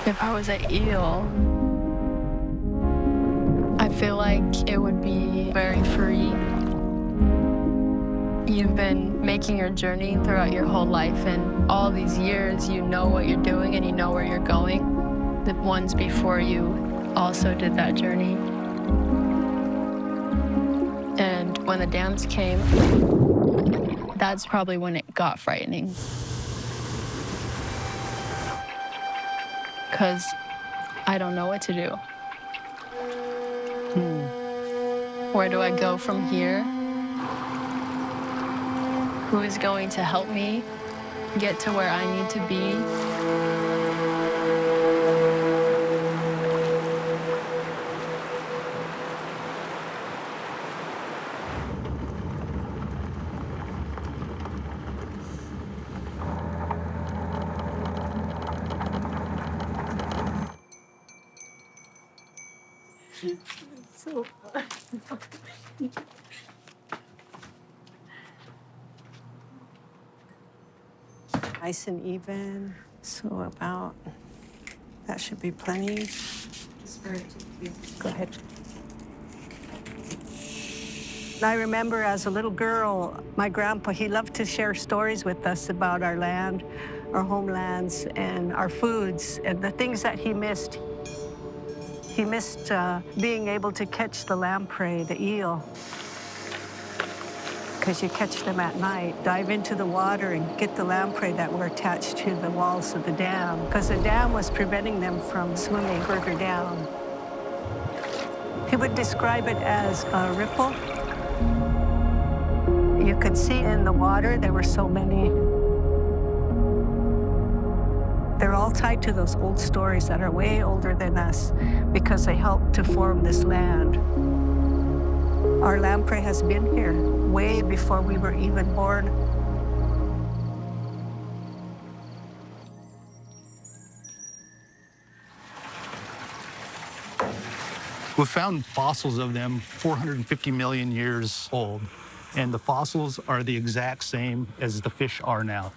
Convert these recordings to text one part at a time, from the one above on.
If I was an eel, I feel like it would be very free. You've been making your journey throughout your whole life, and all these years you know what you're doing and you know where you're going. The ones before you also did that journey. And when the dams came, that's probably when it got frightening. Because I don't know what to do. Where do I go from here? Who is going to help me get to where I need to be? So nice and even. So about, that should be plenty. Go ahead. I remember as a little girl, my grandpa, he loved to share stories with us about our land, our homelands, and our foods, and the things that he missed. He missed being able to catch the lamprey, the eel, because you catch them at night, dive into the water and get the lamprey that were attached to the walls of the dam, because the dam was preventing them from swimming further down. He would describe it as a ripple. You could see in the water there were so many. They're all tied to those old stories that are way older than us because they helped to form this land. Our lamprey has been here way before we were even born. We found fossils of them 450 million years old, and the fossils are the exact same as the fish are now.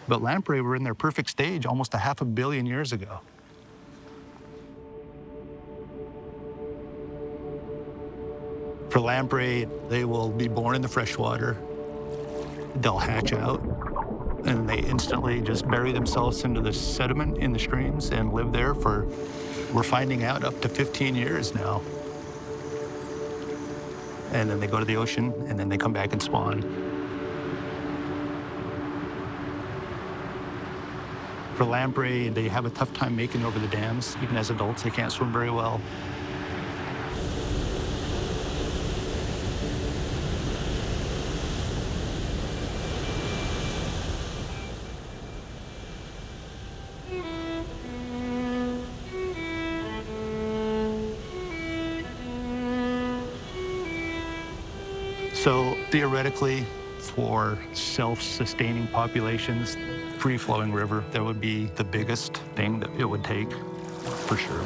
But lamprey were in their perfect stage almost 500 million years ago. For lamprey, they will be born in the freshwater. They'll hatch out, and they instantly just bury themselves into the sediment in the streams and live there for, we're finding out, up to 15 years now. And then they go to the ocean, and then they come back and spawn. For lamprey, they have a tough time making over the dams. Even as adults, they can't swim very well. So theoretically, for self-sustaining populations, free-flowing river, that would be the biggest thing that it would take, for sure.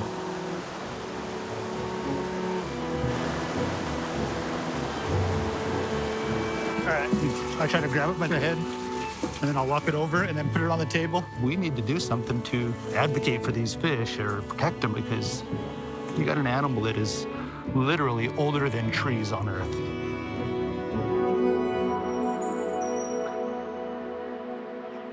All right, I try to grab it by the head, and then I'll walk it over and then put it on the table. We need to do something to advocate for these fish or protect them, because you got an animal that is literally older than trees on Earth.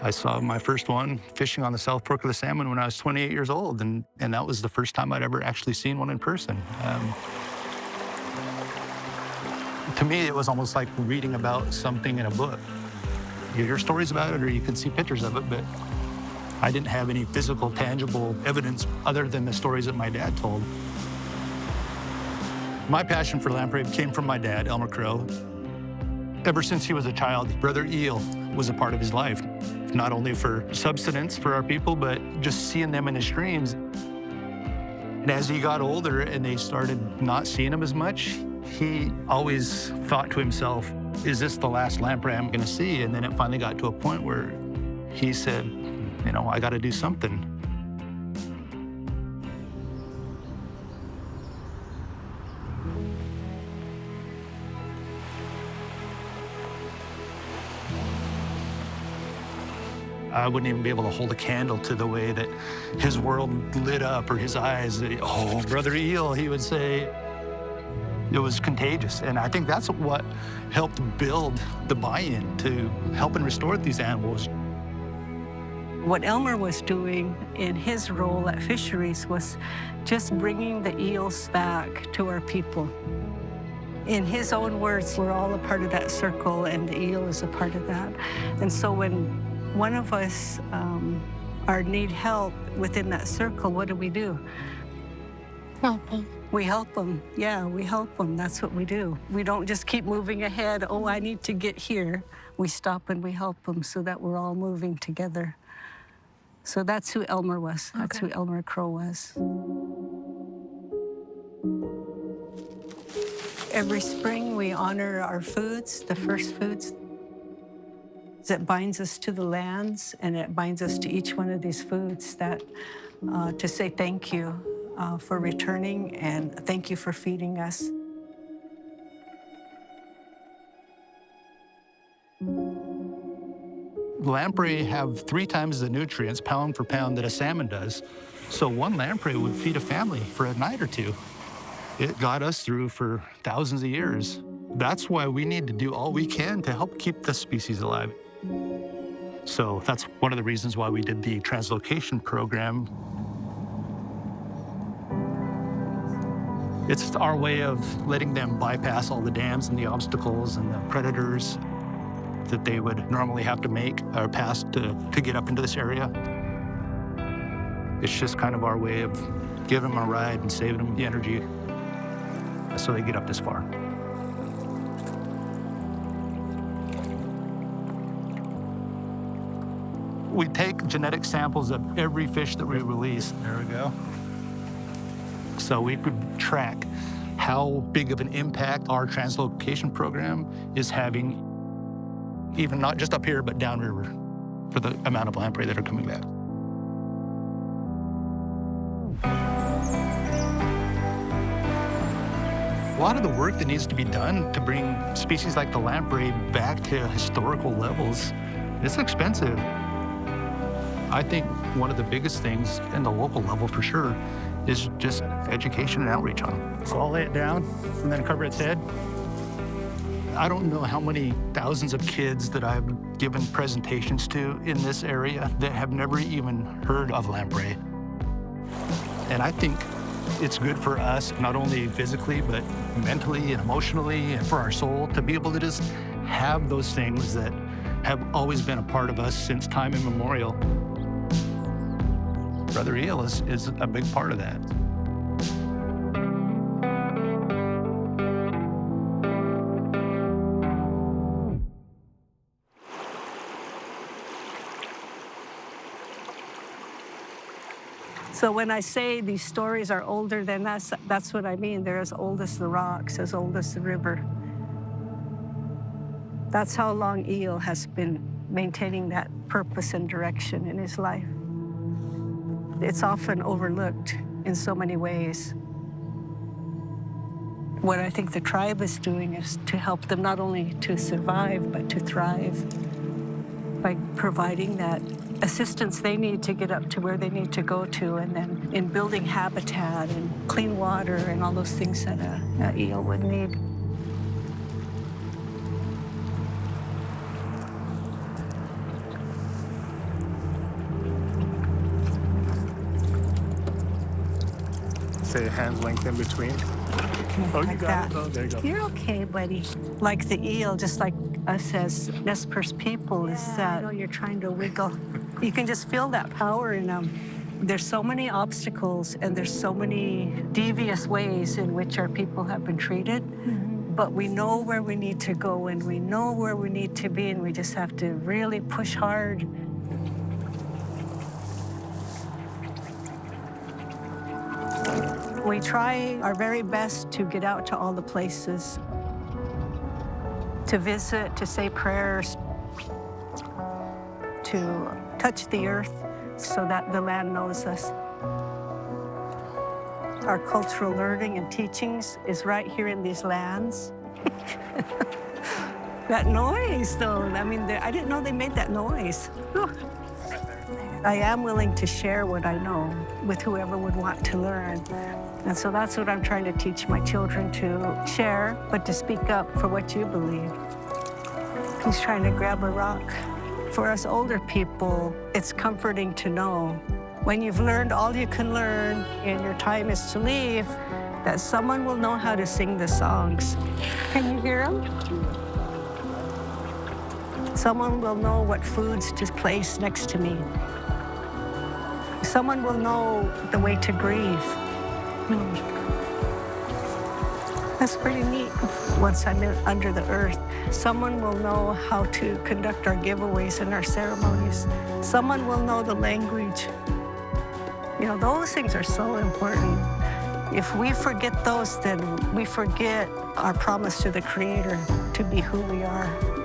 I saw my first one fishing on the South Fork of the Salmon when I was 28 years old, and that was the first time I'd ever actually seen one in person. To me, it was almost like reading about something in a book. You hear stories about it, or you can see pictures of it, but I didn't have any physical, tangible evidence other than the stories that my dad told. My passion for lamprey came from my dad, Elmer Crow. Ever since he was a child, Brother Eel was a part of his life, not only for subsistence for our people, but just seeing them in his streams. And as he got older and they started not seeing him as much, he always thought to himself, is this the last lamprey I'm gonna see? And then it finally got to a point where he said, you know, I gotta do something. I wouldn't even be able to hold a candle to the way that his world lit up, or his eyes. Oh, Brother Eel, he would say. It was contagious, and I think that's what helped build the buy-in to helping restore these animals. What Elmer was doing in his role at Fisheries was just bringing the eels back to our people. In his own words, we're all a part of that circle, and the eel is a part of that. And so when one of us need help within that circle, what do? Help them. We help them. Yeah, we help them. That's what we do. We don't just keep moving ahead. Oh, I need to get here. We stop and we help them so that we're all moving together. So that's who Elmer was. That's who Elmer Crow was. Every spring, we honor our foods, the first foods. It binds us to the lands, and it binds us to each one of these foods that to say thank you for returning, and thank you for feeding us. Lamprey have 3 times the nutrients, pound for pound, that a salmon does. So one lamprey would feed a family for a night or 2. It got us through for thousands of years. That's why we need to do all we can to help keep the species alive. So that's one of the reasons why we did the translocation program. It's our way of letting them bypass all the dams and the obstacles and the predators that they would normally have to make or pass to get up into this area. It's just kind of our way of giving them a ride and saving them the energy so they get up this far. We take genetic samples of every fish that we release. There we go. So we could track how big of an impact our translocation program is having, even not just up here, but downriver, for the amount of lamprey that are coming back. A lot of the work that needs to be done to bring species like the lamprey back to historical levels, it's expensive. I think one of the biggest things in the local level, for sure, is just education and outreach on them. So I'll lay it down and then cover its head. I don't know how many thousands of kids that I've given presentations to in this area that have never even heard of lamprey. And I think it's good for us, not only physically, but mentally and emotionally, and for our soul, to be able to just have those things that have always been a part of us since time immemorial. Brother Eel is a big part of that. So when I say these stories are older than us, that's what I mean. They're as old as the rocks, as old as the river. That's how long Eel has been maintaining that purpose and direction in his life. It's often overlooked in so many ways. What I think the tribe is doing is to help them not only to survive, but to thrive by providing that assistance they need to get up to where they need to go to, and then in building habitat and clean water and all those things that an eel would need. Say hands length in between. Oh, Like you got that. it. Oh, there you go. You're okay, buddy. Like the eel, just like us as Nez Perce people, is that you're trying to wiggle. You can just feel that power in them. There's so many obstacles and there's so many devious ways in which our people have been treated. But we know where we need to go and we know where we need to be, and we just have to really push hard. We try our very best to get out to all the places, to visit, to say prayers, to touch the earth so that the land knows us. Our cultural learning and teachings is right here in these lands. That noise, though, I mean, I didn't know they made that noise. I am willing to share what I know with whoever would want to learn. And so that's what I'm trying to teach my children, to share, but to speak up for what you believe. He's trying to grab a rock. For us older people, it's comforting to know when you've learned all you can learn and your time is to leave, that someone will know how to sing the songs. Can you hear them? Someone will know what foods to place next to me. Someone will know the way to grieve. That's pretty neat. Once I'm under the earth, someone will know how to conduct our giveaways and our ceremonies. Someone will know the language. You know, those things are so important. If we forget those, then we forget our promise to the Creator to be who we are.